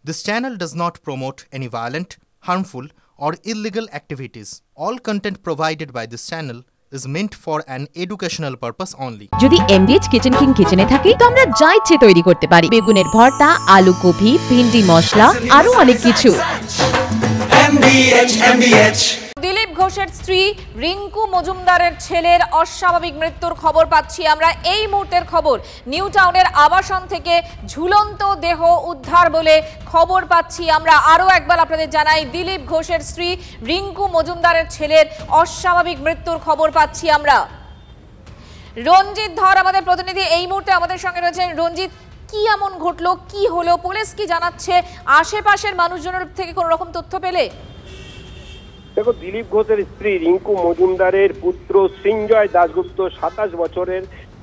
This channel does not promote any violent, harmful, or illegal activities. All content provided by this channel is meant for an educational purpose only. যদি এমবিএচ kitchen king কিচেনে থাকি তো আমরা যা ইচ্ছে তৈরি করতে পারি। বেগুনের ভর্তা, আলু কপি, ভিন্ডি মশলা, আরো অনেক কিছু। দিলীপ ঘোষের স্ত্রী রিঙ্কু মজুমদারের ছেলের অস্বাভাবিক মৃত্যুর খবর পাচ্ছি আমরা। এই মুহূর্তের খবর, নিউ টাউনের আবাসন থেকে ঝুলন্ত দেহ উদ্ধার বলে খবর পাচ্ছি আমরা। আরও একবার আপনাদের জানাই, দিলীপ ঘোষের স্ত্রী রিঙ্কু মজুমদারের ছেলের অস্বাভাবিক মৃত্যুর খবর পাচ্ছি আমরা। রঞ্জিত ধর আমাদের প্রতিনিধি এই মুহূর্তে আমাদের সঙ্গে রয়েছেন। রঞ্জিত, কি এমন ঘটলো, কি হলো, পুলিশ কি জানাচ্ছে, আশেপাশের মানুষজনের থেকে কোনো রকম তথ্য পেলে? দেখো, দিলীপ ঘোষের স্ত্রী রিঙ্কু মজুমদারের পুত্র সৃঞ্জয় দাশগুপ্ত 27 বছরের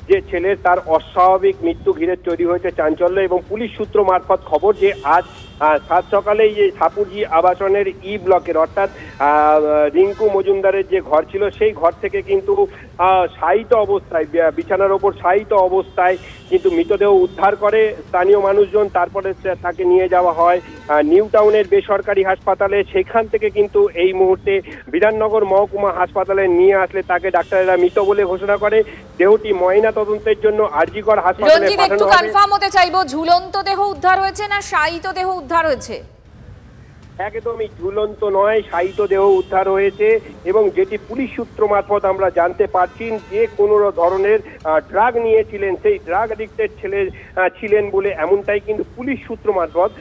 যে ছেলে, তার অস্বাভাবিক মৃত্যু ঘিরে তৈরি হয়েছে চাঞ্চল্য। এবং পুলিশ সূত্র মারফত খবর যে আজ সাত সকালেই এই সাপুরজি আবাসনের ই ব্লকের অর্থাৎ রিঙ্কু মজুমদারের যে ঘর ছিল সেই ঘর থেকে কিন্তু শায়িত অবস্থায়, বিছানার ওপর শায়িত অবস্থায় কিন্তু মৃতদেহ উদ্ধার করে স্থানীয় মানুষজন। তারপরে তাকে নিয়ে যাওয়া হয় নিউ টাউনের বেসরকারি হাসপাতালে। সেখান থেকে কিন্তু এই মুহূর্তে বিধাননগর মহকুমা হাসপাতালে নিয়ে আসলে তাকে ডাক্তারেরা মৃত বলে ঘোষণা করে। দেহটি ময়না তদন্তের জন্য আরজিকর হাসপাতালে পাঠানো হবে। একটু কনফার্ম হতে চাইবো, ঝুলন্ত দেহ উদ্ধার হয়েছে না শায়িত দেহ উদ্ধার হয়েছে? একদমই ঝুলন্ত নয়, শায়িত দেহ উদ্ধার হয়েছে। এবং যেটি পুলিশ সূত্র মারফত আমরা জানতে পারছি, যে কোনো ধরনের ড্রাগ নিয়েছিলেন, সেই ড্রাগ অ্যাডিক্টেড ছেলে ছিলেন বলে এমনটাই কিন্তু পুলিশ সূত্র মারফত,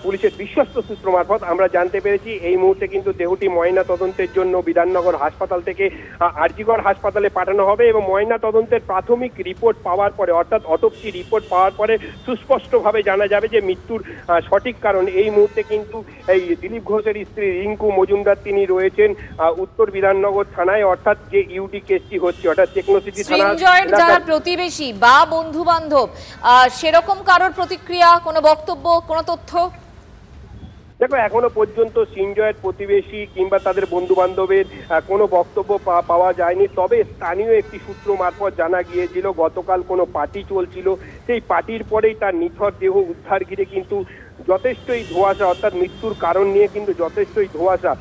পুলিশের বিশ্বস্ত সূত্র মারফত আমরা জানতে পেরেছি। এই মুহূর্তে কিন্তু দেহটি ময়না তদন্তের জন্য বিধাননগর হাসপাতাল থেকে আরজিকর হাসপাতালে পাঠানো হবে। এবং ময়না তদন্তের প্রাথমিক রিপোর্ট পাওয়ার পরে, অর্থাৎ অটোপসি রিপোর্ট পাওয়ার পরে সুস্পষ্টভাবে জানা যাবে যে মৃত্যুর সঠিক কারণ। এই মুহূর্তে কিন্তু এই দিলীপ ঘোষের স্ত্রী রিঙ্কু মজুমদার তিনি রয়েছেন উত্তর বিধাননগর থানায়, অর্থাৎ যে ইউডি কেসটি হচ্ছে, অর্থাৎ টেকনোসিটি থানা। সৃঞ্জয়ের যারা প্রতিবেশী বা বন্ধু বান্ধব, সেরকম কারোর প্রতিক্রিয়া, কোনো বক্তব্য, কোনো তথ্য? দেখো, এখনো পর্যন্ত সৃঞ্জয়ের প্রতিবেশী কিংবা তাদের বন্ধু বান্ধবের কোনো বক্তব্য পাওয়া যায়নি। তবে স্থানীয় একটি সূত্র মারফত জানা গিয়েছিল গতকাল কোনো পার্টি চলছিল, সেই পার্টির পরেই তার নিথর দেহ উদ্ধার ঘিরে কিন্তু যথেষ্টই ধোঁয়াশা, অর্থাৎ মৃত্যুর কারণ নিয়ে কিন্তু যথেষ্টই ধোঁয়াশা।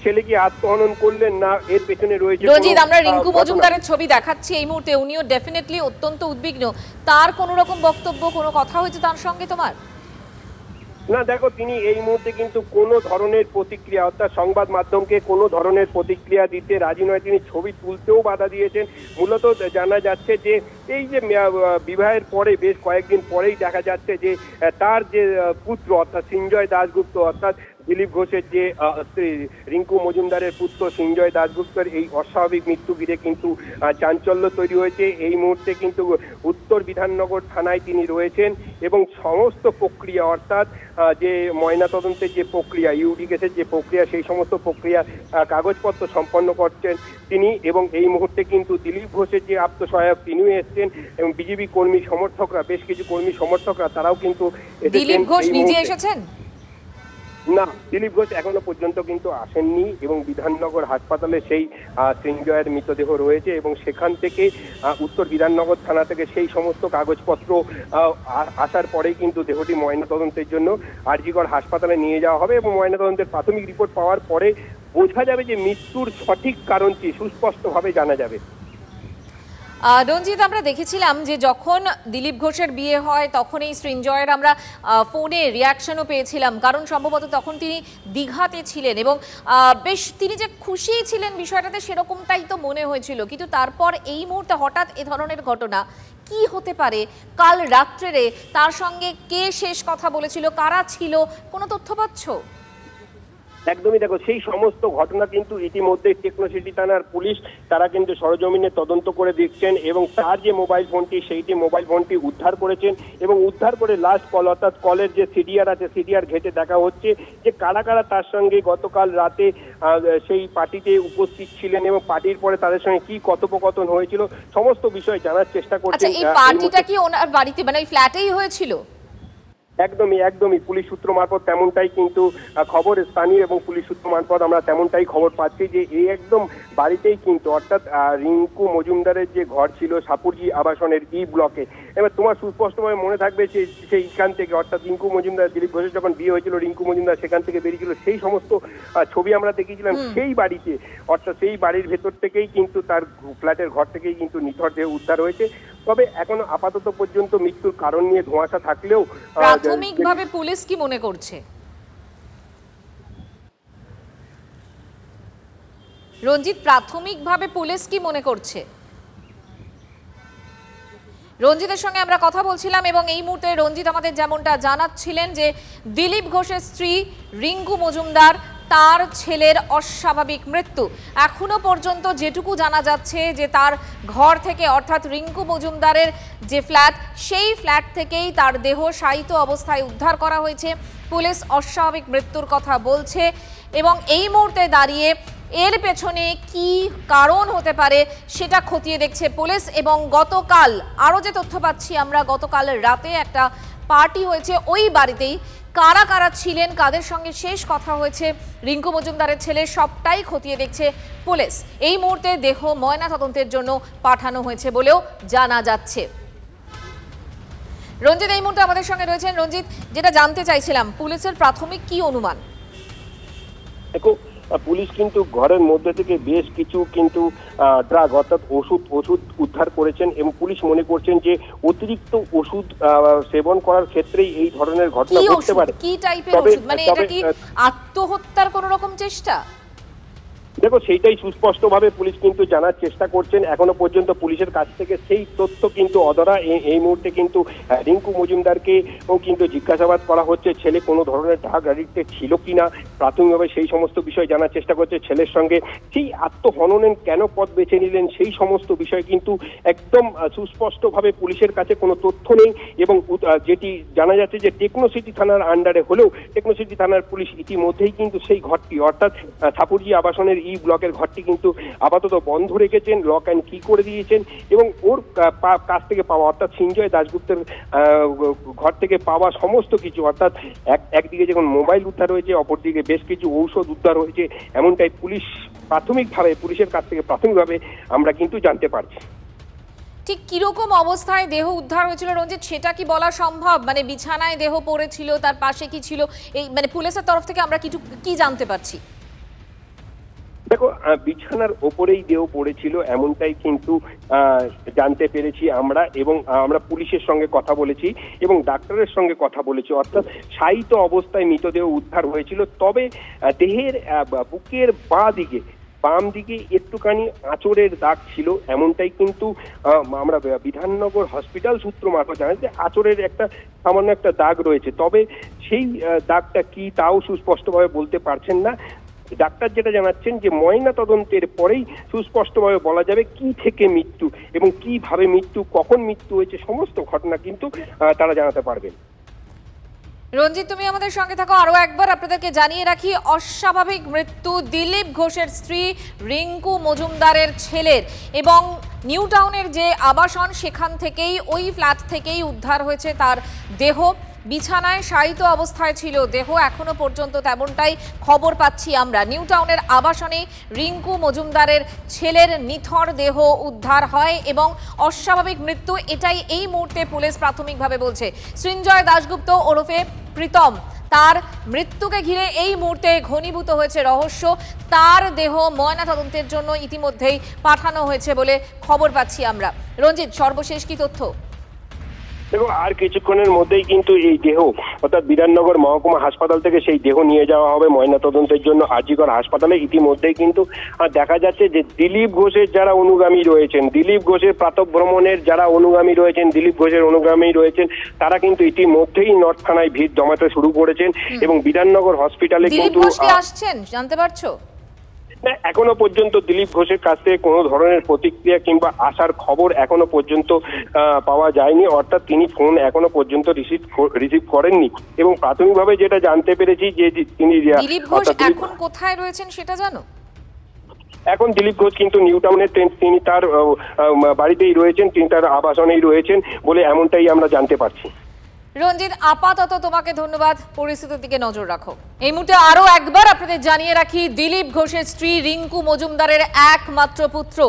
ছেলে কি আত্মহনন করলেন না এর পেছনে রয়েছে? রঞ্জিত, আমরা রিঙ্কু মজুমদারের ছবি দেখাচ্ছি এই মুহূর্তে, উনিও ডেফিনেটলি অত্যন্ত উদ্বিগ্ন। তার কোনো রকম বক্তব্য, কোনো কথা হয়েছে তার সঙ্গে তোমার? না, দেখো, তিনি এই মুহূর্তে কিন্তু কোনো ধরনের প্রতিক্রিয়া, অর্থাৎ সংবাদ মাধ্যমকে কোনো ধরনের প্রতিক্রিয়া দিতে রাজি নয়। তিনি ছবি তুলতেও বাধা দিয়েছেন। মূলত জানা যাচ্ছে যে এই যে বিবাহের পরে বেশ কয়েকদিন পরেই দেখা যাচ্ছে যে তার যে পুত্র, অর্থাৎ সৃঞ্জয় দাশগুপ্ত, অর্থাৎ দিলীপ ঘোষের যে স্ত্রী রিঙ্কু মজুমদারের পুত্র সৃঞ্জয় দাশগুপ্তের এই অস্বাভাবিক মৃত্যু ঘিরে কিন্তু চাঞ্চল্য তৈরি হয়েছে। এই মুহূর্তে কিন্তু উত্তর বিধাননগর থানায় তিনি রয়েছেন এবং সমস্ত প্রক্রিয়া, অর্থাৎ যে ময়নাতদন্তের যে প্রক্রিয়া, ইউডি কেসের যে প্রক্রিয়া, সেই সমস্ত প্রক্রিয়া কাগজপত্র সম্পন্ন করছেন তিনি। এবং এই মুহূর্তে কিন্তু দিলীপ ঘোষের যে আত্মসহায়ক তিনিও এসছেন এবং বিজেপি কর্মী সমর্থকরা, বেশ কিছু কর্মী সমর্থকরা তারাও কিন্তু এসেছেন। দিলীপ ঘোষ নিজে এসেছেন? না, দিলীপ ঘোষ এখনো পর্যন্ত কিন্তু আসেননি। এবং বিধাননগর হাসপাতালে সেই সৃঞ্জয়ের মৃতদেহ রয়েছে এবং সেখান থেকে উত্তর বিধাননগর থানা থেকে সেই সমস্ত কাগজপত্র আসার পরেই কিন্তু দেহটি ময়নাতদন্তের জন্য আরজিকর হাসপাতালে নিয়ে যাওয়া হবে। এবং ময়নাতদন্তের প্রাথমিক রিপোর্ট পাওয়ার পরে বোঝা যাবে যে মৃত্যুর সঠিক কারণটি সুস্পষ্টভাবে জানা যাবে। রঞ্জিত, আমরা দেখেছিলাম যে যখন দিলীপ ঘোষের বিয়ে হয় তখন এই সৃঞ্জয়ের আমরা ফোনে রিয়াকশনও পেয়েছিলাম, কারণ সম্ভবত তখন তিনি দীঘাতে ছিলেন এবং বেশ তিনি যে খুশি ছিলেন বিষয়টাতে সেরকমটাই তো মনে হয়েছিল। কিন্তু তারপর এই মুহূর্তে হঠাৎ এ ধরনের ঘটনা, কি হতে পারে? কাল রাত্রে তার সঙ্গে কে শেষ কথা বলেছিল, কারা ছিল, কোনো তথ্য পাচ্ছ? একদমই, দেখো, সেই সমস্ত ঘটনা কিন্তু ইতিমধ্যে টেকনোসিটি থানার পুলিশ তারা কিন্তু সরজমিনে তদন্ত করে দেখছেন এবং তার যে মোবাইল ফোনটি, সেইটি মোবাইল ফোনটি উদ্ধার করেছেন। এবং উদ্ধার করে লাস্ট কল, অর্থাৎ কলের যে সিডিআর আছে, সিডিআর ঘেটে দেখা হচ্ছে যে কারা কারা তার সঙ্গে গতকাল রাতে সেই পার্টিতে উপস্থিত ছিলেন এবং পার্টির পরে তাদের সঙ্গে কি কথোপকথন হয়েছিল, সমস্ত বিষয় জানার চেষ্টা করছেন। এই পার্টিটা কি ওনার বাড়িতে, মানে ওই ফ্ল্যাটেই হয়েছিল? একদমই পুলিশ সূত্র মারফত তেমনটাই কিন্তু খবর, স্থানীয় এবং পুলিশ সূত্র মারফত আমরা তেমনটাই খবর পাচ্ছি যে এই একদম বাড়িতেই কিন্তু, অর্থাৎ রিঙ্কু মজুমদারের যে ঘর ছিল সাপুরজি আবাসনের ই ব্লকে। এবার তোমার সুস্পষ্টভাবে মনে থাকবে সেইখান থেকে, অর্থাৎ রিঙ্কু মজুমদার, দিলীপ ঘোষের যখন বিয়ে হয়েছিল রিঙ্কু মজুমদার সেখান থেকে বেরিয়েছিল, সেই সমস্ত ছবি আমরা দেখিয়েছিলাম সেই বাড়িতে, অর্থাৎ সেই বাড়ির ভেতর থেকেই কিন্তু তার ফ্ল্যাটের ঘর থেকেই কিন্তু নিথর দেহ উদ্ধার হয়েছে। তবে এখনো আপাতত পর্যন্ত মৃত্যুর কারণ নিয়ে ধোঁয়াশা থাকলেও প্রাথমিকভাবে পুলিশ কি মনে করছে? রঞ্জিত, প্রাথমিকভাবে পুলিশ কি মনে করছে? রঞ্জিতের সঙ্গে আমরা কথা বলছিলাম এবং এই মুহূর্তে রঞ্জিত আমাদের যেমনটা জানাচ্ছিলেন যে দিলীপ ঘোষের স্ত্রী রিঙ্কু মজুমদার, তার ছেলের অস্বাভাবিক মৃত্যু। এখনো পর্যন্ত যেটুকু জানা যাচ্ছে যে তার ঘর থেকে, অর্থাৎ রিঙ্কু মজুমদারের যে ফ্ল্যাট, সেই ফ্ল্যাট থেকেই তার দেহ শায়িত অবস্থায় উদ্ধার করা হয়েছে। পুলিশ অস্বাভাবিক মৃত্যুর কথা বলছে এবং এই মুহূর্তে দাঁড়িয়ে এর পেছনে কি কারণ হতে পারে সেটা খতিয়ে দেখছে পুলিশ। এবং গতকাল আরও যে তথ্য পাচ্ছি আমরা, গতকাল রাতে একটা পার্টি হয়েছে ওই বাড়িতেই। কারা কারা ছিলেন, কাদের সঙ্গে শেষ কথা হয়েছে রিঙ্কু মজুমদারের ছেলে, সবটাই খতিয়ে দেখছে পুলিশ। এই মুহূর্তে দেহ ময়না তদন্তের জন্য পাঠানো হয়েছে বলেও জানা যাচ্ছে। রঞ্জিত এই মুহূর্তে আমাদের সঙ্গে রয়েছেন। রঞ্জিত, যেটা জানতে চাইছিলাম, পুলিশের প্রাথমিক কি অনুমান? দেখো, পুলিশ কিন্তু ঘরের মধ্যে থেকে বেশ কিছু কিন্তু ড্রাগ, অর্থাৎ ওষুধ উদ্ধার করেছেন এবং পুলিশ মনে করছেন যে অতিরিক্ত ওষুধ সেবন করার ক্ষেত্রেই এই ধরনের ঘটনা ঘটতে পারে। কি টাইপের ওষুধ? মানে এটা কি আত্মহত্যার কোনো রকম চেষ্টা? দেখো, সেইটাই সুস্পষ্টভাবে পুলিশ কিন্তু জানার চেষ্টা করছেন। এখনো পর্যন্ত পুলিশের কাছ থেকে সেই তথ্য কিন্তু অধরা। এই মুহূর্তে কিন্তু রিঙ্কু মজুমদারকেও কিন্তু জিজ্ঞাসাবাদ করা হচ্ছে, ছেলে কোনো ধরনের ড্রাগ অ্যাডিক্টেড ছিল কিনা। প্রাথমিকভাবে সেই সমস্ত বিষয় জানার চেষ্টা করছে ছেলের সঙ্গে। সেই আত্মহননের কেন পথ বেছে নিলেন সেই সমস্ত বিষয় কিন্তু একদম সুস্পষ্টভাবে পুলিশের কাছে কোনো তথ্য নেই। এবং যেটি জানা যাচ্ছে যে টেকনোসিটি থানার আন্ডারে হলেও টেকনোসিটি থানার পুলিশ ইতিমধ্যেই কিন্তু সেই ঘরটি, অর্থাৎ সাপুরজি আবাসনের ই ব্লকের ঘরটি কিন্তু আপাতত বন্ধ রেখেছেন, লক অ্যান্ড কি করে দিয়েছেন। এবং ওর কাছ থেকে পাওয়া, অর্থাৎ সঞ্জয় দাশগুপ্তের ঘর থেকে পাওয়া সমস্ত কিছু, অর্থাৎ একদিকে যেমন মোবাইল উদ্ধার হয়েছে, অপরদিকে বেশ কিছু ঔষধ উদ্ধার হয়েছে, এমনটাই পুলিশের কাছ থেকে প্রাথমিকভাবে আমরা কিন্তু জানতে পারছি। ঠিক কিরকম অবস্থায় দেহ উদ্ধার হয়েছিল রঞ্জিত, সেটা কি বলা সম্ভব? মানে বিছানায় দেহ পড়েছিল, তার পাশে কি ছিল? এই মানে পুলিশের তরফ থেকে আমরা কি জানতে পারছি? দেখো, বিছানার ওপরেই দেহ পড়েছিল এমনটাই কিন্তু জানতে পেরেছি আমরা। এবং আমরা পুলিশের সঙ্গে কথা বলেছি এবং ডাক্তারের সঙ্গে কথা বলেছি, অর্থাৎ শায়িত অবস্থায় মৃতদেহ উদ্ধার হয়েছিল। তবে দেহের বুকের বাম দিকে একটুখানি আঁচড়ের দাগ ছিল, এমনটাই কিন্তু আমরা বিধাননগর হসপিটাল সূত্র মারফত জানি যে আঁচড়ের একটা সামান্য একটা দাগ রয়েছে। তবে সেই দাগটা কি তাও সুস্পষ্টভাবে বলতে পারছেন না। ডাক্তার যেটা জানাচ্ছেন যে ময়না তদন্তের পরেই সুস্পষ্টভাবে বলা যাবে কি থেকে মৃত্যু এবং কিভাবে মৃত্যু, কখন মৃত্যু হয়েছে, সমস্ত ঘটনা কিন্তু তারা জানাতে পারবেন। রঞ্জিত, তুমি আমাদের সঙ্গে থাকো। আরো একবার আপনাদেরকে জানিয়ে রাখি, অস্বাভাবিক মৃত্যু দিলীপ ঘোষের স্ত্রী রিঙ্কু মজুমদারের ছেলের এবং নিউ টাউনের যে আবাসন সেখান থেকেই, ওই ফ্ল্যাট থেকেই উদ্ধার হয়েছে তার দেহ। বিছানায় শায়িত অবস্থায় ছিল দেহ, এখনো পর্যন্ত তেমনটাই খবর পাচ্ছি আমরা। নিউ টাউনের আবাসনে রিঙ্কু মজুমদারের ছেলের নিথর দেহ উদ্ধার হয় এবং অস্বাভাবিক মৃত্যু, এটাই এই মুহূর্তে পুলিশ প্রাথমিকভাবে বলছে। সঞ্জয় দাশগুপ্ত ওরফে প্রীতম, তার মৃত্যুকে ঘিরে এই মুহূর্তে ঘনীভূত হয়েছে রহস্য। তার দেহ ময়না তদন্তের জন্য ইতিমধ্যেই পাঠানো হয়েছে বলে খবর পাচ্ছি আমরা। রঞ্জিত, সর্বশেষ কি তথ্য? দেখো, আর কিছুক্ষণের মধ্যেই কিন্তু এই দেহ, অর্থাৎ বিধাননগর মহকুমা হাসপাতাল থেকে সেই দেহ নিয়ে যাওয়া হবে ময়নাতদন্তের জন্য আরজিকর হাসপাতালে। ইতিমধ্যেই কিন্তু দেখা যাচ্ছে যে দিলীপ ঘোষের যারা অনুগামী রয়েছেন, দিলীপ ঘোষের প্রাতঃভ্রমণের যারা অনুগামী রয়েছেন, দিলীপ ঘোষের অনুগামী রয়েছেন, তারা কিন্তু ইতিমধ্যেই নর্থ থানায় ভিড় জমাতে শুরু করেছেন এবং বিধাননগর হসপিটালে কিন্তু আসছেন, জানতে পারছো? এখনো পর্যন্ত দিলীপ ঘোষের কাছ থেকে কোনো ধরনের প্রতিক্রিয়া কিংবা আসার খবর এখনো পর্যন্ত পাওয়া যায়নি, অর্থাৎ তিনি ফোন এখনো পর্যন্ত রিসিভ করেননি। এবং প্রাথমিকভাবে যেটা জানতে পেরেছি যে তিনি দিলীপ ঘোষ এখন কোথায় রয়েছেন সেটা জানো? এখন দিলীপ ঘোষ কিন্তু নিউ টাউনে তিনি তার বাড়িতেই রয়েছেন, তিনি তার আবাসনেই রয়েছেন বলে এমনটাই আমরা জানতে পারছি। রঞ্জিত, আপাতত তোমাকে ধন্যবাদ। পরিস্থিতির দিকে নজর রাখো। এই মুহূর্তে আরো একবার আপনাদের জানিয়ে রাখি, দিলীপ ঘোষের স্ত্রী রিঙ্কু মজুমদারের একমাত্র পুত্র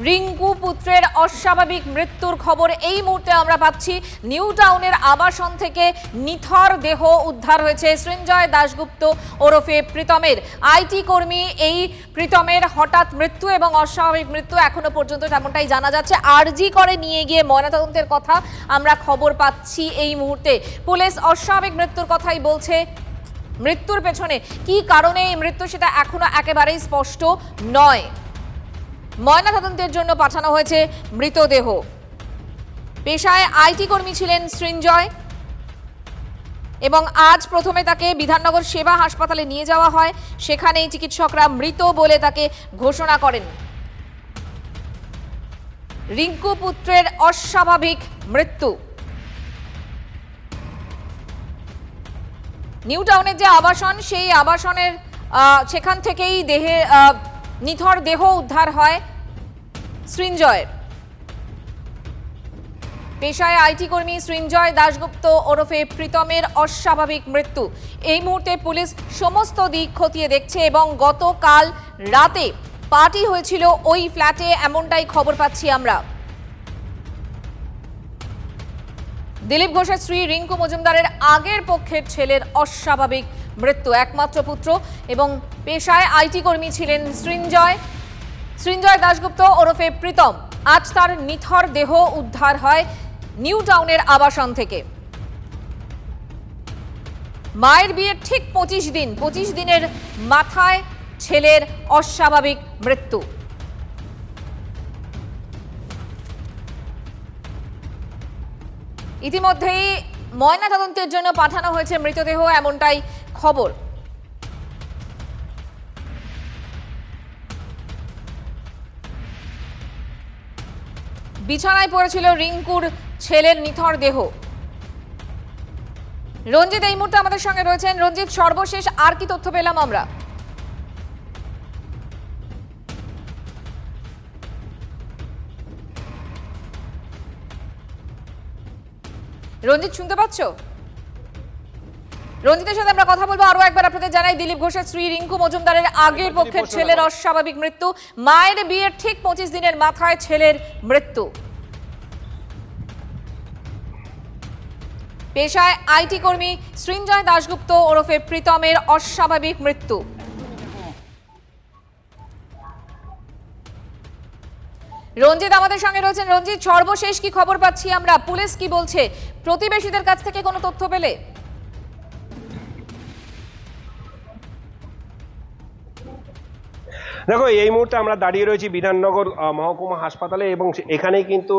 রিঙ্কু পুত্রের অস্বাভাবিক মৃত্যুর খবর এই মুহূর্তে আমরা পাচ্ছি। নিউ টাউনের আবাসন থেকে নিথর দেহ উদ্ধার হয়েছে সৃঞ্জয় দাশগুপ্ত ওরফে প্রীতমের। আইটি কর্মী এই প্রীতমের হঠাৎ মৃত্যু এবং অস্বাভাবিক মৃত্যু এখনো পর্যন্ত তেমনটাই জানা যাচ্ছে। আরজি করে নিয়ে গিয়ে ময়নাতদন্তের কথা আমরা খবর পাচ্ছি এই মুহূর্তে। পুলিশ অস্বাভাবিক মৃত্যুর কথাই বলছে। মৃত্যুর পেছনে কি কারণে এই মৃত্যু সেটা এখনো একেবারেই স্পষ্ট নয়। ময়নাতদন্তের জন্য পাঠানো হয়েছে মৃতদেহ। পেশায় আইটি কর্মী ছিলেন সৃঞ্জয় এবং আজ প্রথমে তাকে বিধাননগর সেবা হাসপাতালে নিয়ে যাওয়া হয়। সেখানেই চিকিৎসকরা মৃত বলে তাকে ঘোষণা করেন। রিঙ্কু পুত্রের অস্বাভাবিক মৃত্যু। নিউ টাউনের যে আবাসন, সেই আবাসনের সেখান থেকেই নিথর দেহ উদ্ধার হয় সৃঞ্জয়ের। পেশায় আইটি কর্মী সৃঞ্জয় দাশগুপ্ত ওরফে প্রীতমের অস্বাভাবিক মৃত্যু। এই মুহূর্তে পুলিশ সমস্ত দিক খতিয়ে দেখছে এবং গতকাল রাতে পার্টি হয়েছিল ওই ফ্ল্যাটে, এমনটাই খবর পাচ্ছি আমরা। দিলীপ ঘোষের স্ত্রী রিঙ্কু মজুমদারের আগের পক্ষের ছেলের অস্বাভাবিক মৃত্যু। একমাত্র পুত্র এবং পেশায় আইটি কর্মী ছিলেন সৃঞ্জয় দাশগুপ্ত ওরফে প্রীতম। আজ তার নিথর দেহ উদ্ধার হয় নিউ টাউনের আবাসন থেকে। মায়ের বিয়ের ঠিক 25 দিনের মাথায় ছেলের অস্বাভাবিক মৃত্যু। ইতিমধ্যেই ময়নাতদন্তের জন্য পাঠানো হয়েছে মৃতদেহ, এমনটাই খবর। বিছানায় পড়েছিল রিঙ্কুর ছেলের নিথর দেহ। রঞ্জিত এই মুহূর্তে আমাদের সঙ্গে রয়েছেন। রঞ্জিত, সর্বশেষ আর কি তথ্য পেলাম আমরা? রঞ্জিত, শুনতে পাচ্ছ? রঞ্জিতের সাথে আমরা কথা বলবো। আরো একবার আপনাদের জানাই, দিলীপ ঘোষের স্ত্রী রিঙ্কু মজুমদারের আগের পক্ষের ছেলের অস্বাভাবিক মৃত্যু। মায়ের বিয়ের ঠিক 25 দিনের মাথায় ছেলের মৃত্যু। পেশায় আইটি কর্মী সৃঞ্জয় দাশগুপ্ত ওরফে প্রীতমের অস্বাভাবিক মৃত্যু। রঞ্জিত আমাদের সঙ্গে রয়েছেন। রঞ্জিত, সর্বশেষ কি খবর পাচ্ছি আমরা? পুলিশ কি বলছে? প্রতিবেশীদের কাছ থেকে কোনো তথ্য পেলে? দেখো, এই মুহূর্তে আমরা দাঁড়িয়ে রয়েছি বিধাননগর মহকুমা হাসপাতালে এবং এখানেই কিন্তু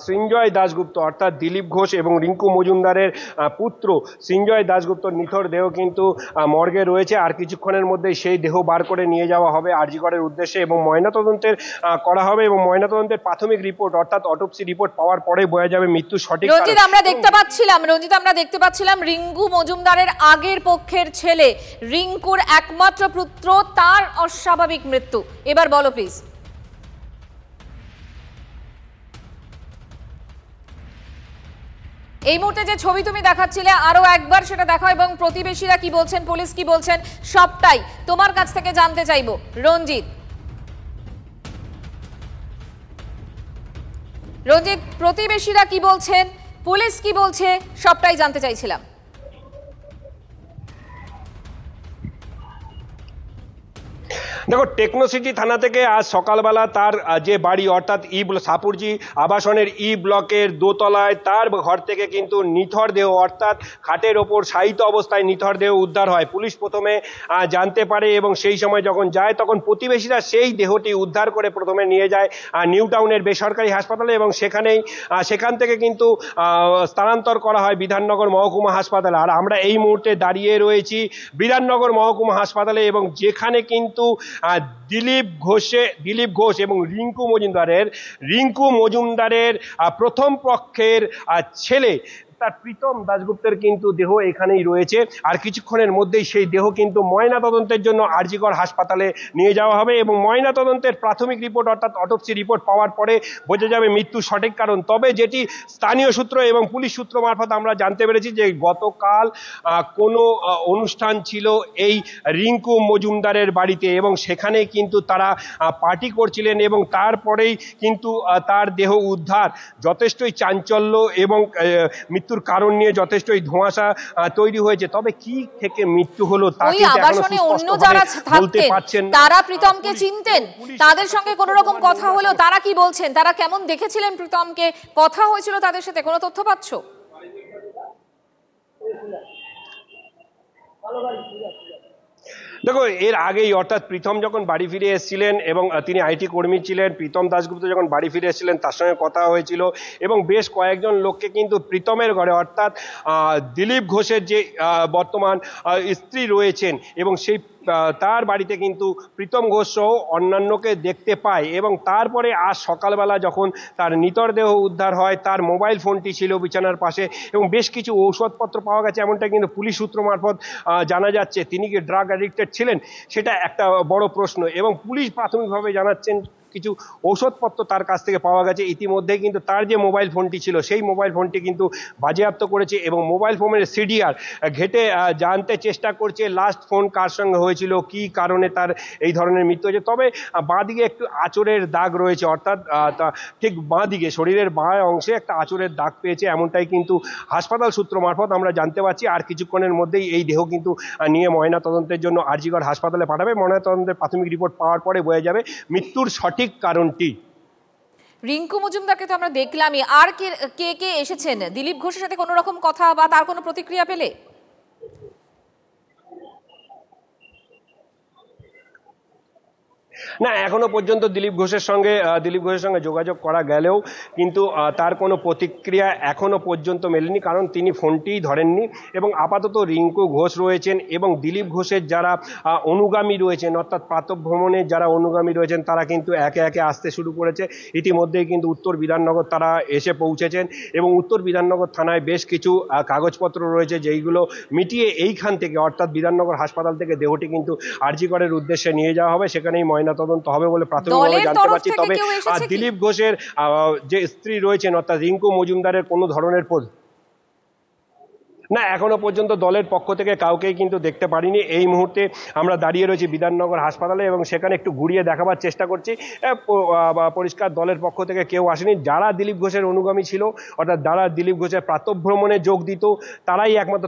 সৃঞ্জয় দাশগুপ্ত অর্থাৎ দিলীপ ঘোষ এবং রিঙ্কু মজুমদারের পুত্র সৃঞ্জয় দাশগুপ্তর নিথর দেহ কিন্তু মর্গে রয়েছে। আর কিছুক্ষণের মধ্যেই সেই দেহ বার করে নিয়ে যাওয়া হবে আরজিকরের উদ্দেশ্যে এবং ময়নাতদন্তের করা হবে এবং ময়নাতদন্তের প্রাথমিক রিপোর্ট অর্থাৎ অটোপসি রিপোর্ট পাওয়ার পরে বোঝা যাবে মৃত্যু সঠিক। রঞ্জিত, আমরা দেখতে পাচ্ছিলাম রিঙ্কু মজুমদারের আগের পক্ষের ছেলে রিঙ্কুর একমাত্র পুত্র, তার অস্বাভাবিক মৃত্যু। এবার বলো প্লিজ। এই মুহূর্তে যে ছবি তুমি দেখাচ্ছিলে আরো একবার সেটা দেখো এবং প্রতিবেশীরা কি বলছেন, পুলিশ কি বলছেন, সবটাই তোমার কাছ থেকে জানতে চাইবো। রঞ্জিত, প্রতিবেশীরা কি বলছেন, পুলিশ কি বলছে, সবটাই জানতে চাইছিলাম। দেখো, টেকনোসিটি থানা থেকে আজ সকালবেলা তার যে বাড়ি অর্থাৎ সাপুরজি আবাসনের ব্লকের দোতলায় তার ঘর থেকে কিন্তু নিথর দেহ অর্থাৎ খাটের ওপর শায়িত অবস্থায় নিথর দেহ উদ্ধার হয়। পুলিশ প্রথমে জানতে পারে এবং সেই সময় যখন যায় তখন প্রতিবেশীরা সেই দেহটি উদ্ধার করে প্রথমে নিয়ে যায় নিউ টাউনের বেসরকারি হাসপাতালে এবং সেখান থেকে কিন্তু স্থানান্তর করা হয় বিধাননগর মহকুমা হাসপাতালে। আর আমরা এই মুহূর্তে দাঁড়িয়ে রয়েছি বিধাননগর মহকুমা হাসপাতালে এবং যেখানে কিন্তু দিলীপ ঘোষ এবং রিঙ্কু মজুমদারের প্রথম পক্ষের ছেলে অর্থাৎ প্রীতম দাশগুপ্তের কিন্তু দেহ এখানেই রয়েছে। আর কিছুক্ষণের মধ্যেই সেই দেহ কিন্তু ময়না তদন্তের জন্য আরজিকর হাসপাতালে নিয়ে যাওয়া হবে এবং ময়না তদন্তের প্রাথমিক রিপোর্ট অর্থাৎ অটোপসি রিপোর্ট পাওয়ার পরে বোঝা যাবে মৃত্যুর সঠিক কারণ। তবে যেটি স্থানীয় সূত্র এবং পুলিশ সূত্র মারফত আমরা জানতে পেরেছি যে গতকাল কোনো অনুষ্ঠান ছিল এই রিঙ্কু মজুমদারের বাড়িতে এবং সেখানে কিন্তু তারা পার্টি করছিলেন এবং তারপরেই কিন্তু তার দেহ উদ্ধার। যথেষ্টই চাঞ্চল্য এবং মৃত্যুর কারণ নিয়ে যথেষ্টই ধোঁয়াশা তৈরি হয়েছে। তবে কি থেকে মৃত্যু হলো তা কিন্তু এখনো সুস্পষ্টভাবে বলতে পারছেন না। তারা প্রীতমকে চিনতেন, তাদের সঙ্গে কোনো রকম কথা হলো, তারা কি বলছেন, তারা কেমন দেখেছিলেন প্রীতমকে, কথা হয়েছিল তাদের সাথে, কোনো তথ্য পাচ্ছ? দেখো, এর আগেই অর্থাৎ প্রীতম যখন বাড়ি ফিরে এসেছিলেন এবং তিনি আইটি কর্মী ছিলেন, প্রীতম দাশগুপ্ত যখন বাড়ি ফিরে এসেছিলেন তার সঙ্গে কথা হয়েছিল এবং বেশ কয়েকজন লোককে কিন্তু প্রীতমের ঘরে অর্থাৎ দিলীপ ঘোষের যে বর্তমান স্ত্রী রয়েছেন এবং সেই তার বাড়িতে কিন্তু প্রীতম ঘোষ সহ অন্যান্যকে দেখতে পায় এবং তারপরে আজ সকালবেলা যখন তার নিতর দেহ উদ্ধার হয় তার মোবাইল ফোনটি ছিল বিছানার পাশে এবং বেশ কিছু ঔষধপত্র পাওয়া গেছে, এমনটা কিন্তু পুলিশ সূত্র মারফত জানা যাচ্ছে। তিনি কি ড্রাগ অ্যাডিক্টেড ছিলেন সেটা একটা বড় প্রশ্ন এবং পুলিশ প্রাথমিকভাবে জানাচ্ছেন কিছু ঔষধপত্র তার কাছ থেকে পাওয়া গেছে। ইতিমধ্যেই কিন্তু তার যে মোবাইল ফোনটি ছিল সেই মোবাইল ফোনটি কিন্তু বাজেয়াপ্ত করেছে এবং মোবাইল ফোনের সিডিআর ঘেটে জানতে চেষ্টা করছে লাস্ট ফোন কার সঙ্গে হয়েছিল, কি কারণে তার এই ধরনের মৃত্যু হয়েছে। তবে বাঁদিকে একটু আঁচড়ের দাগ রয়েছে, অর্থাৎ ঠিক বাঁদিকে শরীরের বাঁ অংশে একটা আঁচড়ের দাগ পেয়েছে, এমনটাই কিন্তু হাসপাতাল সূত্র মারফত আমরা জানতে পারছি। আর কিছুক্ষণের মধ্যেই এই দেহ কিন্তু নিয়ে ময়না তদন্তের জন্য আরজিকর হাসপাতালে পাঠাবে। ময়না তদন্তের প্রাথমিক রিপোর্ট পাওয়ার পরে বোঝা যাবে মৃত্যুর সঠিক কারণটি। রিঙ্কু মজুমদারকে তো আমরা দেখলামই, আর কে কে এসেছেন? দিলীপ ঘোষের সাথে কোনো রকম কথা বা তার কোনো প্রতিক্রিয়া পেলে? না, এখনো পর্যন্ত দিলীপ ঘোষের সঙ্গে যোগাযোগ করা গেলেও কিন্তু তার কোনো প্রতিক্রিয়া এখনো পর্যন্ত মেলেনি, কারণ তিনি ফোনটিই ধরেননি এবং আপাতত রিঙ্কু ঘোষ রয়েছেন এবং দিলীপ ঘোষের যারা অনুগামী রয়েছেন অর্থাৎ প্রাতঃভ্রমণের যারা অনুগামী রয়েছেন তারা কিন্তু একে একে আসতে শুরু করেছে। ইতিমধ্যেই কিন্তু উত্তর বিধাননগর তারা এসে পৌঁছেছেন এবং উত্তর বিধাননগর থানায় বেশ কিছু কাগজপত্র রয়েছে যেইগুলো মিটিয়ে এইখান থেকে অর্থাৎ বিধাননগর হাসপাতাল থেকে দেহটি কিন্তু আরজিকরের উদ্দেশ্যে নিয়ে যাওয়া হবে, সেখানেই ময়না তদন্ত হবে বলে প্রাথমিকভাবে জানতে পারছি। তবে দিলীপ ঘোষের যে স্ত্রী রয়েছেন অর্থাৎ রিঙ্কু মজুমদারের কোনো ধরনের না, এখনো পর্যন্ত দলের পক্ষ থেকে কাউকেই কিন্তু দেখতে পারিনি। এই মুহূর্তে আমরা দাঁড়িয়ে রয়েছি বিধাননগর হাসপাতালে এবং সেখানে একটু ঘুরিয়ে দেখাবার চেষ্টা করছি। পরিষ্কার দলের পক্ষ থেকে কেউ আসেনি। যারা দিলীপ ঘোষের অনুগামী ছিল অর্থাৎ যারা দিলীপ ঘোষের প্রাতঃভ্রমণে যোগ দিত তারাই একমাত্র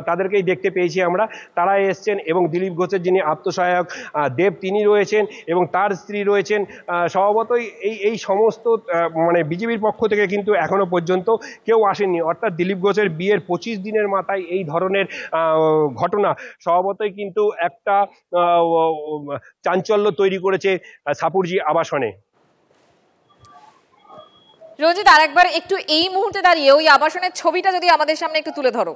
তাদেরকেই দেখতে পেয়েছি আমরা। তারাই এসছেন এবং দিলীপ ঘোষের যিনি আত্মসহায়ক দেব তিনি রয়েছেন এবং তার স্ত্রী রয়েছেন। স্বভাবতই এই সমস্ত মানে বিজেপির পক্ষ থেকে কিন্তু এখনো পর্যন্ত কেউ আসেননি। অর্থাৎ দিলীপ ঘোষের বিয়ের 25 দিনের মাথায় এই ধরনের ঘটনা স্বভাবতই কিন্তু একটা চাঞ্চল্য তৈরি করেছে সাপুরজি আবাসনে। রঞ্জিত, আরেকবার একটু এই মুহূর্তে দাঁড়িয়ে ওই আবাসনের ছবিটা যদি আমাদের সামনে একটু তুলে ধরো।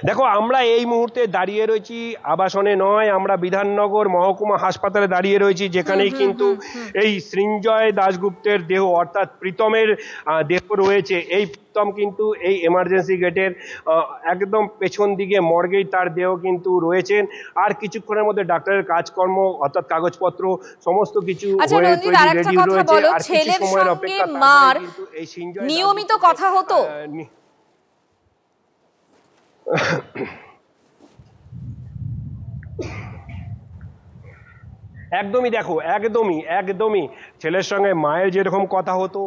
দেখো, আমরা এই মুহূর্তে দাঁড়িয়ে রয়েছি আবাসনে নয়, আমরা বিধাননগর মহকুমা হাসপাতালে দাঁড়িয়ে রয়েছি, যেখানেই কিন্তু এই সৃঞ্জয় দাশগুপ্তের দেহ অর্থাৎ প্রীতমের দেহ রয়েছে। এই প্রীতম কিন্তু এই এমার্জেন্সি গেটের একদম পেছন দিকে মর্গেই তার দেহ কিন্তু রয়েছেন। আর কিছুক্ষণের মধ্যে ডাক্তারের কাজকর্ম অর্থাৎ কাগজপত্র সমস্ত কিছু রেডি রয়েছে। আর কিছু সময়ের অপেক্ষা কিন্তু এই সৃঞ্জয় নিয়মিত কথা হতো। একদমই, দেখো একদমই ছেলের সঙ্গে মায়ের যেরকম কথা হতো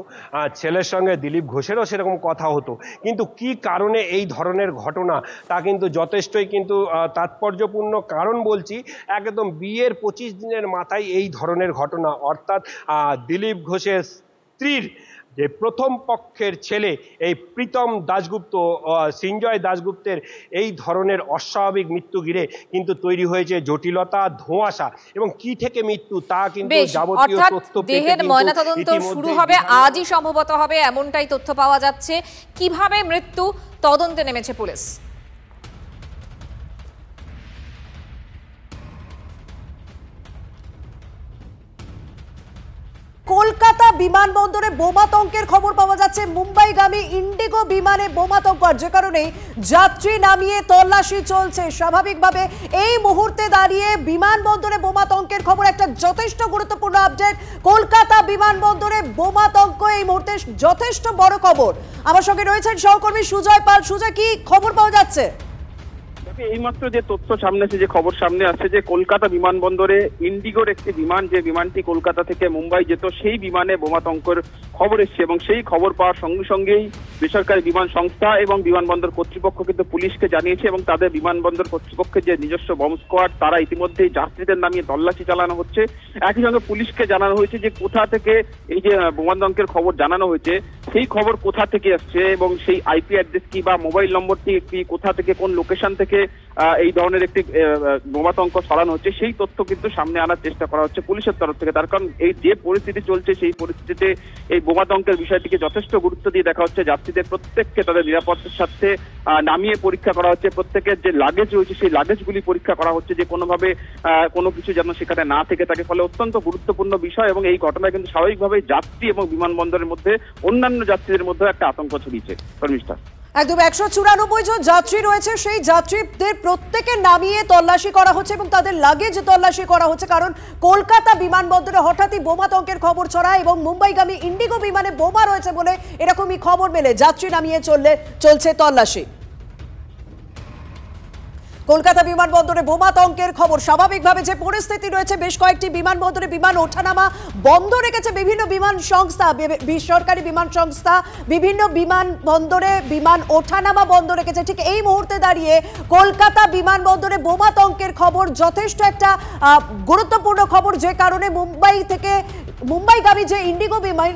ছেলের সঙ্গে দিলীপ ঘোষেরও সেরকম কথা হতো, কিন্তু কি কারণে এই ধরনের ঘটনা তা কিন্তু যথেষ্টই কিন্তু তাৎপর্যপূর্ণ। কারণ বলছি, একদম বিয়ের 25 দিনের মাথায় এই ধরনের ঘটনা, অর্থাৎ দিলীপ ঘোষের স্ত্রীর যে প্রথম পক্ষের ছেলে এই প্রীতম দাশগুপ্ত সৃঞ্জয় দাশগুপ্তের এই ধরনের অস্বাভাবিক মৃত্যু ঘিরে কিন্তু তৈরি হয়েছে জটিলতা, ধোঁয়াশা এবং কি থেকে মৃত্যু তা কিন্তু যাবতীয় তথ্য দেহের ময়নাতদন্ত শুরু হবে, আজই সম্ভবত হবে এমনটাই তথ্য পাওয়া যাচ্ছে। কিভাবে মৃত্যু তদন্তে নেমেছে পুলিশ। কলকাতা বিমানবন্দরে বোমাতঙ্কের খবর পাওয়া যাচ্ছে। মুম্বাইগামী ইন্ডিগো বিমানে বোমাতঙ্ক, যে কারণে যাত্রী নামিয়ে তল্লাশি চলছে। স্বাভাবিকভাবে এই মুহূর্তে দাঁড়িয়ে বিমানবন্দরে বোমাতঙ্কের খবর একটা যথেষ্ট গুরুত্বপূর্ণ আপডেট। কলকাতা বিমানবন্দরে বোমাতঙ্ক এই মুহূর্তে যথেষ্ট বড় খবর। আমার সঙ্গে রয়েছেন সহকর্মী সুজয় পাল। সুজয়, কি খবর পাওয়া যাচ্ছে? এইমাত্র যে তথ্য সামনে আসছে, যে খবর সামনে আসছে যে কলকাতা বিমানবন্দরে ইন্ডিগোর একটি বিমান, যে বিমানটি কলকাতা থেকে মুম্বাই যেত, সেই বিমানে বোমাতঙ্কের খবর এসছে এবং সেই খবর পাওয়ার সঙ্গে সঙ্গেই বেসরকারি বিমান সংস্থা এবং বিমানবন্দর কর্তৃপক্ষ কিন্তু পুলিশকে জানিয়েছে এবং তাদের বিমানবন্দর কর্তৃপক্ষের যে নিজস্ব বম্ব স্কোয়াড, তারা ইতিমধ্যেই যাত্রীদের নামিয়ে তল্লাশি চালানো হচ্ছে। একই সঙ্গে পুলিশকে জানানো হয়েছে যে কোথা থেকে এই যে বোমাতঙ্কের খবর জানানো হয়েছে সেই খবর কোথা থেকে আসছে এবং সেই আইপি অ্যাড্রেস কি বা মোবাইল নম্বরটি কি, কোথা থেকে কোন লোকেশন থেকে এই ধরনের একটি বোমাতঙ্ক ছড়ানো হচ্ছে, সেই তথ্য কিন্তু সামনে আনার চেষ্টা করা হচ্ছে পুলিশের তরফ থেকে। তার কারণ এই যে পরিস্থিতি চলছে, সেই পরিস্থিতিতে এই বোমাতঙ্কের বিষয়টিকে যথেষ্ট গুরুত্ব দিয়ে দেখা হচ্ছে। যাত্রীদের প্রত্যেককে তাদের নিরাপত্তার সাথে নামিয়ে পরীক্ষা করা হচ্ছে। প্রত্যেকের যে লাগেজ রয়েছে সেই লাগেজগুলি পরীক্ষা করা হচ্ছে, যে কোনোভাবে কোনো কিছু যেন সেখানে না থেকে থাকে। ফলে অত্যন্ত গুরুত্বপূর্ণ বিষয় এবং এই ঘটনায় কিন্তু স্বাভাবিকভাবেই যাত্রী এবং বিমানবন্দরের মধ্যে অন্যান্য যাত্রীদের মধ্যে একটা আতঙ্ক ছড়িয়েছে। শর্মিষ্ঠা, একদম 194 জন যাত্রী রয়েছে, সেই যাত্রীদের প্রত্যেকে নামিয়ে তল্লাশি করা হচ্ছে এবং তাদের লাগেজ তল্লাশি করা হচ্ছে, কারণ কলকাতা বিমানবন্দরে হঠাৎই বোমাতঙ্কের খবর ছড়ায় এবং মুম্বাইগামী ইন্ডিগো বিমানে বোমা রয়েছে বলে এরকমই খবর মেলে। যাত্রী নামিয়ে চলছে তল্লাশি। কলকাতা বিমানবন্দরে বোমাতঙ্কের খবর। স্বাভাবিকভাবে যে পরিস্থিতি রয়েছে, বেশ কয়েকটি বিমানবন্দরে বিমান ওঠানামা বন্ধ রেখেছে বিভিন্ন বিমান সংস্থা, বেসরকারি বিমান সংস্থা বিভিন্ন বিমানবন্দরে বিমান ওঠানামা বন্ধ রেখেছে। ঠিক এই মুহূর্তে দাঁড়িয়ে কলকাতা বিমানবন্দরে বোমাতঙ্কের খবর যথেষ্ট একটা গুরুত্বপূর্ণ খবর, যে কারণে মুম্বাইগামী যে ইন্ডিগো বিমান,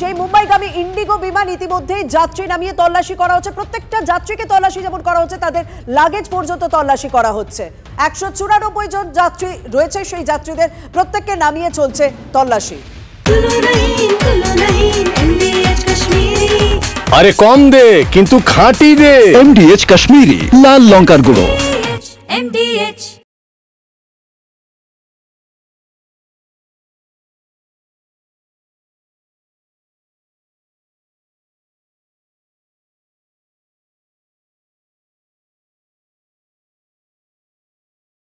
সেই মুম্বাইগামী ইন্ডিগো বিমান ইতিমধ্যেই যাত্রী নামিয়ে তল্লাশি করা হচ্ছে। প্রত্যেকটা যাত্রীকে তল্লাশি যেমন করা হচ্ছে, তাদের লাগেজ পর্যন্ত তল্লাশি করা হচ্ছে। 194 জন যাত্রী রয়েছে, সেই যাত্রীদের প্রত্যেককে নামিয়ে চলছে তল্লাশি। আরে কম দে কিন্তু খাঁটি দে, MDH কাশ্মীরি লাল লঙ্কার গুঁড়ো।